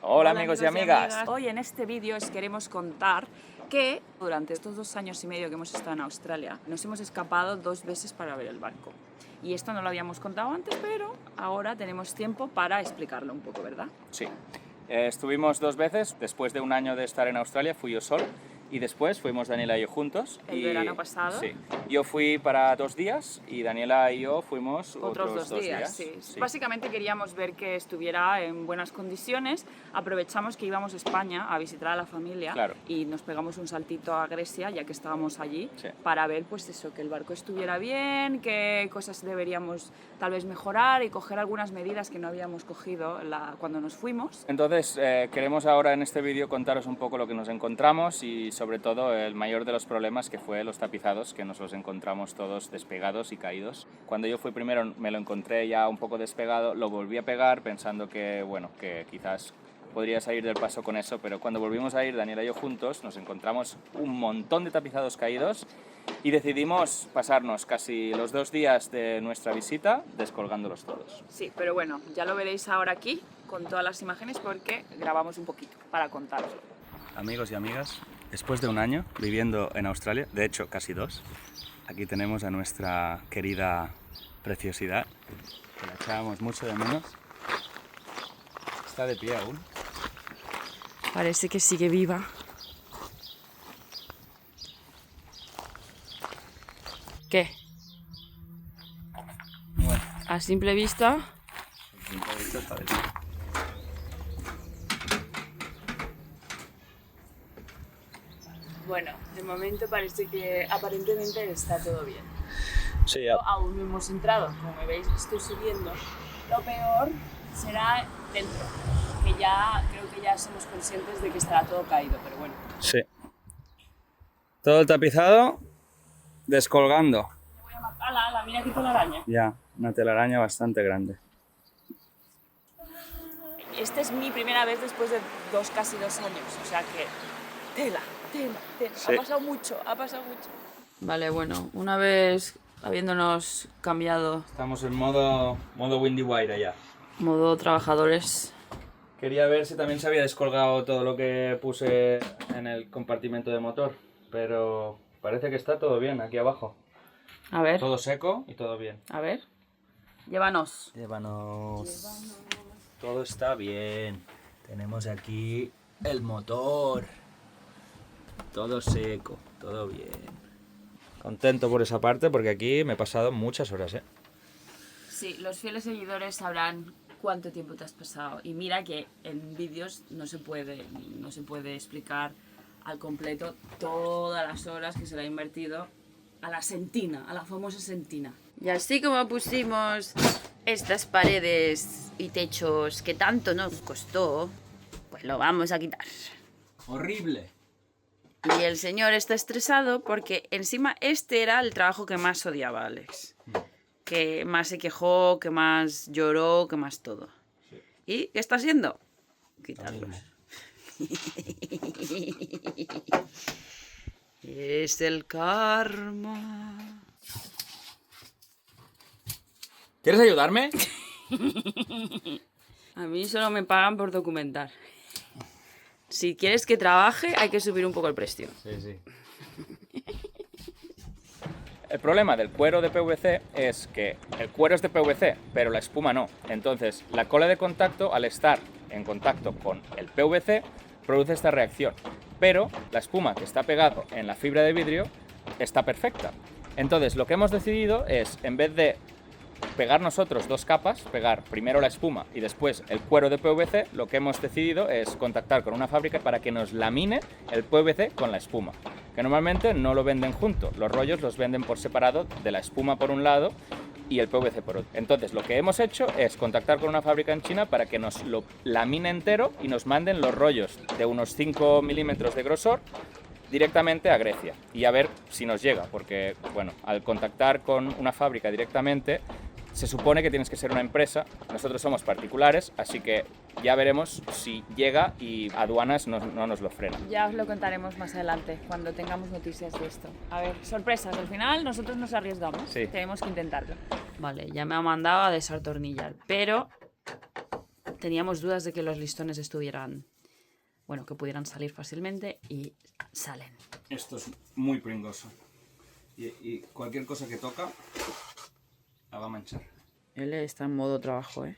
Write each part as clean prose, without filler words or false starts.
Hola amigos y amigas. Hoy en este vídeo os queremos contar que durante estos 2 años y medio que hemos estado en Australia nos hemos escapado 2 veces para ver el barco. Y esto no lo habíamos contado antes, pero ahora tenemos tiempo para explicarlo un poco, ¿verdad? Sí, estuvimos 2 veces. Después de un año de estar en Australia fui yo solo y después fuimos Daniela y yo juntos. El verano pasado. Sí, yo fui para 2 días y Daniela y yo fuimos otros 2 días. Sí. Básicamente queríamos ver que estuviera en buenas condiciones. Aprovechamos que íbamos a España a visitar a la familia, claro, y nos pegamos un saltito a Grecia ya que estábamos allí, sí, para ver pues eso, que el barco estuviera bien, qué cosas deberíamos tal vez mejorar y coger algunas medidas que no habíamos cogido cuando nos fuimos. Entonces queremos ahora en este vídeo contaros un poco lo que nos encontramos y sobre todo el mayor de los problemas, que fue los tapizados, que nos los encontramos todos despegados y caídos. Cuando yo fui primero me lo encontré ya un poco despegado, lo volví a pegar pensando que, bueno, que quizás podría salir del paso con eso, pero cuando volvimos a ir Daniela y yo juntos nos encontramos un montón de tapizados caídos y decidimos pasarnos casi los 2 días de nuestra visita descolgándolos todos. Sí, pero bueno, ya lo veréis ahora aquí con todas las imágenes porque grabamos un poquito para contaroslo. Amigos y amigas, después de un año viviendo en Australia, de hecho casi 2, aquí tenemos a nuestra querida preciosidad, que la echábamos mucho de menos. Está de pie aún. Parece que sigue viva. ¿Qué? Bueno, A simple vista. está de pie. Bueno, de momento parece que aparentemente está todo bien. Sí, ya. Aún no hemos entrado, como veis estoy subiendo. Lo peor será dentro, que ya creo que ya somos conscientes de que estará todo caído, pero bueno. Sí. Todo el tapizado descolgando. Voy a matar ala, mira aquí toda la araña. Ya, una telaraña bastante grande. Esta es mi primera vez después de casi 2 años, o sea que tela. Sí. Ha pasado mucho. Vale, bueno, una vez habiéndonos cambiado Estamos en modo Windy Wire allá. modo trabajadores. Quería ver si también se había descolgado todo lo que puse en el compartimento de motor, pero parece que está todo bien aquí abajo. A ver, Todo seco y todo bien. a ver. Llévanos. Llévanos. Todo está bien. Tenemos aquí el motor. Todo seco, todo bien. Contento por esa parte porque aquí me he pasado muchas horas, ¿eh? Sí, los fieles seguidores sabrán cuánto tiempo te has pasado. Y mira que en vídeos no se puede explicar al completo todas las horas que se le ha invertido a la sentina, a la famosa sentina. Y así como pusimos estas paredes y techos que tanto nos costó, pues lo vamos a quitar. ¡Horrible! Y el señor está estresado porque encima este era el trabajo que más odiaba Alex. Que más se quejó, que más lloró, que más todo. Sí. ¿Y qué está haciendo? Quitarlos. Es el karma. ¿Quieres ayudarme? A mí solo me pagan por documentar. Si quieres que trabaje, hay que subir un poco el precio. Sí. El problema del cuero de PVC es que el cuero es de PVC, pero la espuma no. Entonces, la cola de contacto, al estar en contacto con el PVC, produce esta reacción. Pero la espuma que está pegado en la fibra de vidrio está perfecta. Entonces, lo que hemos decidido es, en vez de pegar nosotros 2 capas, pegar primero la espuma y después el cuero de PVC, lo que hemos decidido es contactar con una fábrica para que nos lamine el PVC con la espuma, que normalmente no lo venden junto, los rollos los venden por separado, de la espuma por un lado y el PVC por otro. Entonces lo que hemos hecho es contactar con una fábrica en China para que nos lo lamine entero y nos manden los rollos de unos 5 milímetros de grosor directamente a Grecia y a ver si nos llega, porque bueno, al contactar con una fábrica directamente se supone que tienes que ser una empresa, nosotros somos particulares, así que ya veremos si llega y aduanas no nos lo frena. Ya os lo contaremos más adelante, cuando tengamos noticias de esto. A ver, sorpresas, al final nosotros nos arriesgamos, Sí. Tenemos que intentarlo. Vale, ya me ha mandado a desatornillar, pero teníamos dudas de que los listones estuvieran, bueno, que pudieran salir fácilmente y salen. Esto es muy pringoso. Y cualquier cosa que toca la va a manchar. Él está en modo trabajo, ¿eh?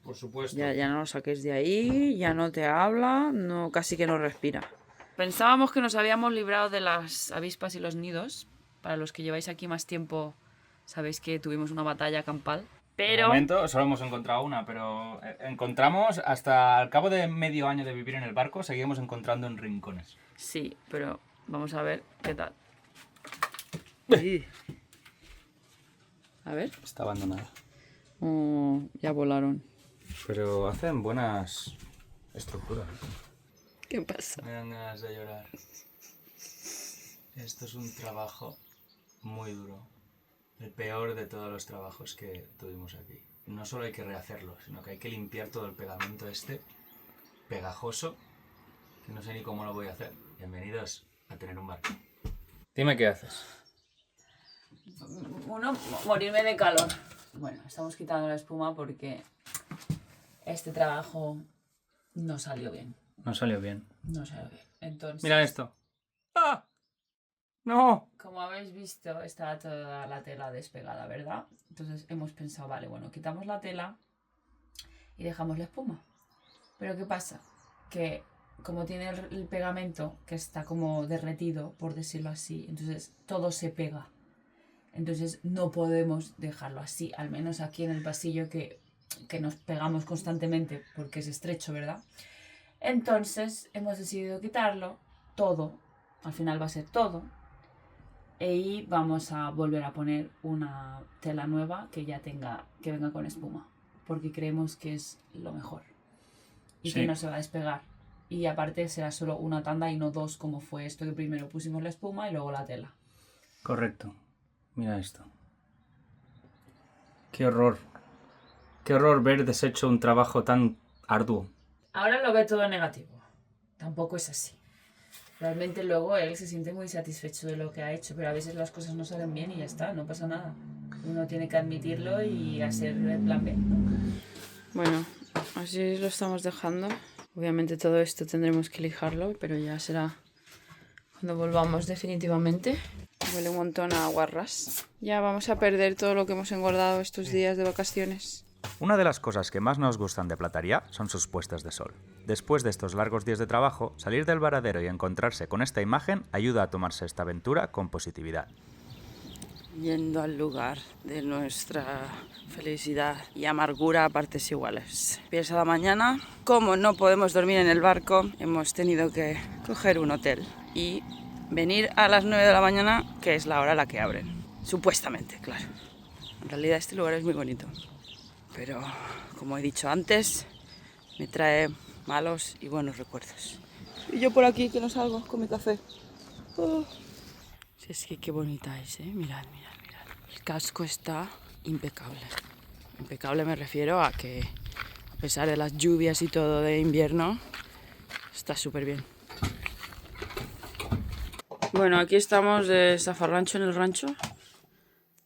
Por supuesto. Ya no lo saques de ahí, ya no te habla, no, casi que no respira. Pensábamos que nos habíamos librado de las avispas y los nidos. Para los que lleváis aquí más tiempo, sabéis que tuvimos una batalla campal. Pero... De momento solo hemos encontrado una, pero encontramos, hasta al cabo de medio año de vivir en el barco, seguimos encontrando en rincones. Sí, pero vamos a ver qué tal. A ver. Está abandonada. Oh, ya volaron. Pero hacen buenas estructuras. ¿Qué pasa? Me dan ganas de llorar. Esto es un trabajo muy duro. El peor de todos los trabajos que tuvimos aquí. No solo hay que rehacerlo, sino que hay que limpiar todo el pegamento este pegajoso, que no sé ni cómo lo voy a hacer. Bienvenidos a tener un barco. Dime qué haces. Uno, morirme de calor. Bueno, estamos quitando la espuma porque este trabajo no salió bien. No salió bien. No salió bien. Entonces, Mira esto. ¡Ah! ¡No! como habéis visto, está toda la tela despegada, ¿verdad? Entonces hemos pensado, vale, bueno, quitamos la tela y dejamos la espuma. Pero ¿qué pasa? Que como tiene el pegamento que está como derretido, por decirlo así, entonces todo se pega. Entonces no podemos dejarlo así, al menos aquí en el pasillo que nos pegamos constantemente porque es estrecho, ¿verdad? Entonces hemos decidido quitarlo todo, al final va a ser todo, y vamos a volver a poner una tela nueva que ya que venga con espuma, porque creemos que es lo mejor y Sí. que no se va a despegar. Y aparte será solo una tanda y no dos como fue esto, que primero pusimos la espuma y luego la tela. Correcto. Mira esto. Qué horror. Qué horror ver deshecho un trabajo tan arduo. Ahora lo ve todo negativo. Tampoco es así. Realmente luego él se siente muy satisfecho de lo que ha hecho, pero a veces las cosas no salen bien y ya está, no pasa nada. Uno tiene que admitirlo y hacer el plan B, ¿no? Bueno, así lo estamos dejando. Obviamente todo esto tendremos que lijarlo, pero ya será cuando volvamos definitivamente. Huele un montón a guarras. Ya vamos a perder todo lo que hemos engordado estos días de vacaciones. Una de las cosas que más nos gustan de Plataria son sus puestas de sol. Después de estos largos días de trabajo, salir del varadero y encontrarse con esta imagen ayuda a tomarse esta aventura con positividad. Yendo al lugar de nuestra felicidad y amargura a partes iguales. Empieza la mañana. Como no podemos dormir en el barco, hemos tenido que coger un hotel y venir a las 9 de la mañana, que es la hora a la que abren. Supuestamente, claro. En realidad este lugar es muy bonito. Pero, como he dicho antes, me trae malos y buenos recuerdos. Y yo por aquí que no salgo con mi café. Oh. Si es que qué bonita es, ¿eh? Mirad, mirad, mirad. El casco está impecable. Impecable me refiero a que, a pesar de las lluvias y todo de invierno, está súper bien. Bueno, aquí estamos de zafarrancho en el rancho.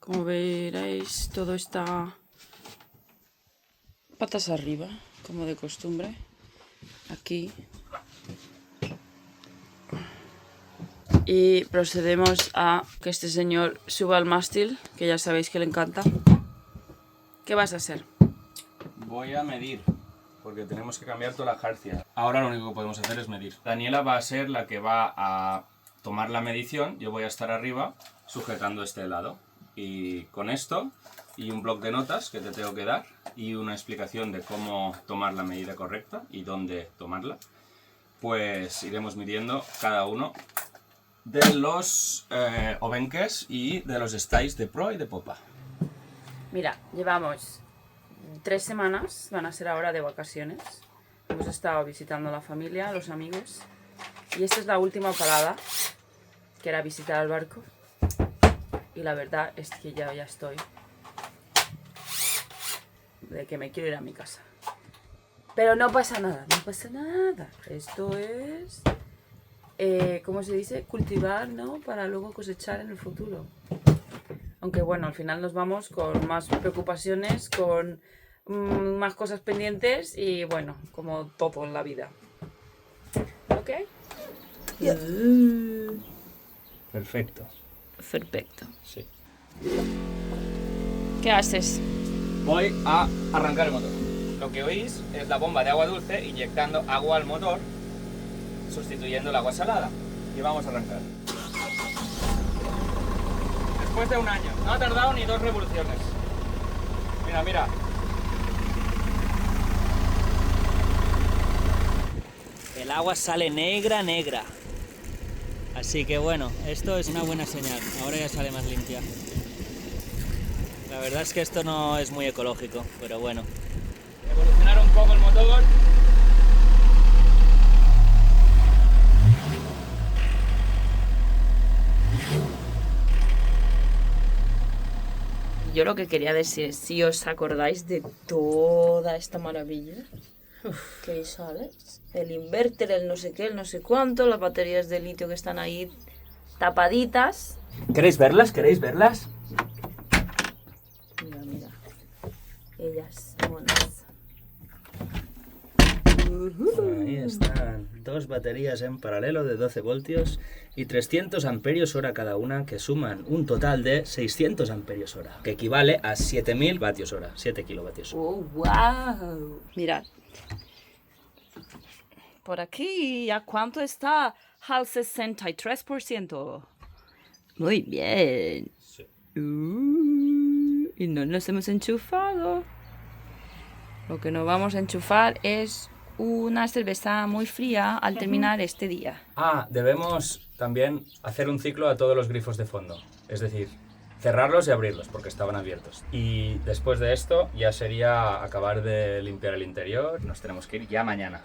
Como veréis, todo está patas arriba, como de costumbre. Aquí. Y procedemos a que este señor suba al mástil, que ya sabéis que le encanta. ¿Qué vas a hacer? Voy a medir, porque tenemos que cambiar toda la jarcia. Ahora lo único que podemos hacer es medir. Daniela va a ser la que va a tomar la medición, yo voy a estar arriba sujetando este lado. Y con esto, y un bloc de notas que te tengo que dar, y una explicación de cómo tomar la medida correcta y dónde tomarla, pues iremos midiendo cada uno de los obenques y de los styles de pro y de popa. Mira, llevamos 3 semanas, van a ser ahora de vacaciones. Hemos estado visitando a la familia, a los amigos. Y esta es la última parada, que era visitar el barco. Y la verdad es que ya estoy de que me quiero ir a mi casa. Pero no pasa nada, no pasa nada. Esto es, ¿cómo se dice? Cultivar, ¿no? Para luego cosechar en el futuro. Aunque bueno, al final nos vamos con más preocupaciones, con más cosas pendientes y bueno, como todo en la vida. ¿Ok? Perfecto. Perfecto. Sí. ¿Qué haces? Voy a arrancar el motor. Lo que oís es la bomba de agua dulce inyectando agua al motor, sustituyendo el agua salada. Y vamos a arrancar. Después de un año. No ha tardado ni 2 revoluciones. Mira, mira. El agua sale negra, negra. Así que bueno, esto es una buena señal. Ahora ya sale más limpia. La verdad es que esto no es muy ecológico, pero bueno. Evolucionar un poco el motor. Yo lo que quería decir es si os acordáis de toda esta maravilla que hizo Alex. El inverter, el no sé qué, el no sé cuánto, las baterías de litio que están ahí tapaditas. ¿Queréis verlas? ¿Queréis verlas? Mira, mira. Ellas, monas. Ahí están, 2 baterías en paralelo de 12 voltios y 300 amperios hora cada una, que suman un total de 600 amperios hora, que equivale a 7000 vatios hora, 7 kilovatios. Oh, wow. Mirad. Por aquí, ¿a cuánto está? Al 63%. Muy bien. Sí. Y no nos hemos enchufado. Lo que nos vamos a enchufar es una cerveza muy fría al terminar este día. Ah, debemos también hacer un ciclo a todos los grifos de fondo. Es decir, cerrarlos y abrirlos porque estaban abiertos. Y después de esto ya sería acabar de limpiar el interior. Nos tenemos que ir ya mañana.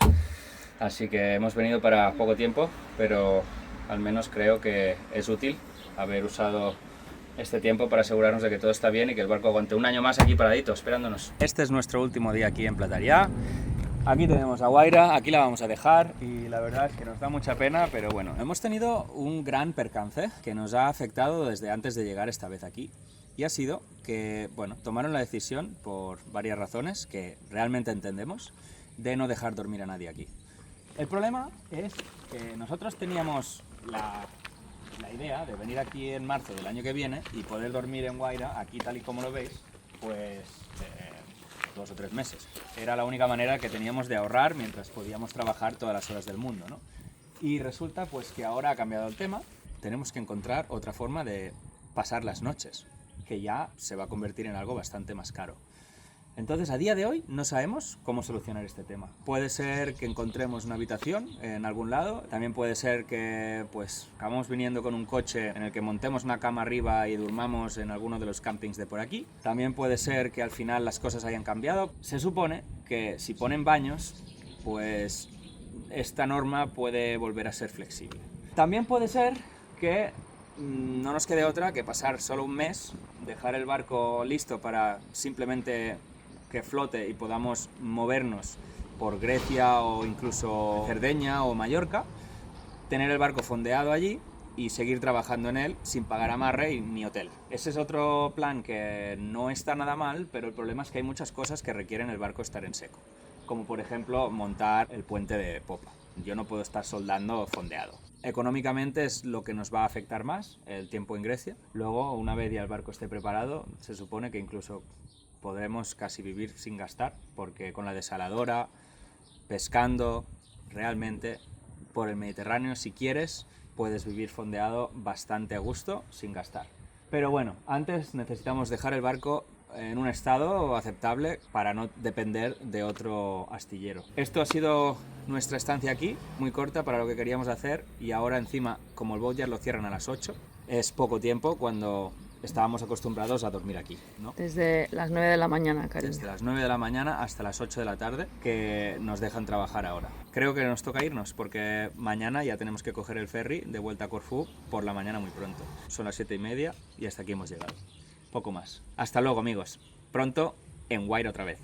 Así que hemos venido para poco tiempo, pero al menos creo que es útil haber usado este tiempo para asegurarnos de que todo está bien y que el barco aguante un año más aquí paradito, esperándonos. Este es nuestro último día aquí en Plataria. Aquí tenemos a Guaira, aquí la vamos a dejar y la verdad es que nos da mucha pena, pero bueno, hemos tenido un gran percance que nos ha afectado desde antes de llegar esta vez aquí. Y ha sido que, bueno, tomaron la decisión, por varias razones que realmente entendemos, de no dejar dormir a nadie aquí. El problema es que nosotros teníamos la idea de venir aquí en marzo del año que viene y poder dormir en Guaira, aquí tal y como lo veis, pues 2 o 3 meses. Era la única manera que teníamos de ahorrar mientras podíamos trabajar todas las horas del mundo, ¿no? Y resulta pues que ahora ha cambiado el tema, tenemos que encontrar otra forma de pasar las noches, que ya se va a convertir en algo bastante más caro. Entonces, a día de hoy no sabemos cómo solucionar este tema. Puede ser que encontremos una habitación en algún lado, también puede ser que pues acabamos viniendo con un coche en el que montemos una cama arriba y durmamos en alguno de los campings de por aquí. También puede ser que al final las cosas hayan cambiado. Se supone que si ponen baños, pues esta norma puede volver a ser flexible. También puede ser que no nos quede otra que pasar solo un mes, dejar el barco listo para simplemente que flote y podamos movernos por Grecia o incluso Cerdeña o Mallorca, tener el barco fondeado allí y seguir trabajando en él sin pagar amarre ni hotel. Ese es otro plan que no está nada mal, pero el problema es que hay muchas cosas que requieren el barco estar en seco, como por ejemplo montar el puente de popa. Yo no puedo estar soldando fondeado. Económicamente es lo que nos va a afectar más, el tiempo en Grecia. Luego, una vez ya el barco esté preparado, se supone que incluso podremos casi vivir sin gastar, porque con la desaladora, pescando, realmente por el Mediterráneo, si quieres, puedes vivir fondeado bastante a gusto sin gastar. Pero bueno, antes necesitamos dejar el barco en un estado aceptable para no depender de otro astillero. Esto ha sido nuestra estancia aquí, muy corta para lo que queríamos hacer, y ahora encima, como el boat ya lo cierran a las 8, es poco tiempo cuando estábamos acostumbrados a dormir aquí, ¿no? Desde las 9 de la mañana, cariño. Desde las 9 de la mañana hasta las 8 de la tarde, que nos dejan trabajar ahora. Creo que nos toca irnos, porque mañana ya tenemos que coger el ferry de vuelta a Corfú por la mañana muy pronto. Son las 7:30 y hasta aquí hemos llegado. Poco más. Hasta luego, amigos. Pronto en Guaira otra vez.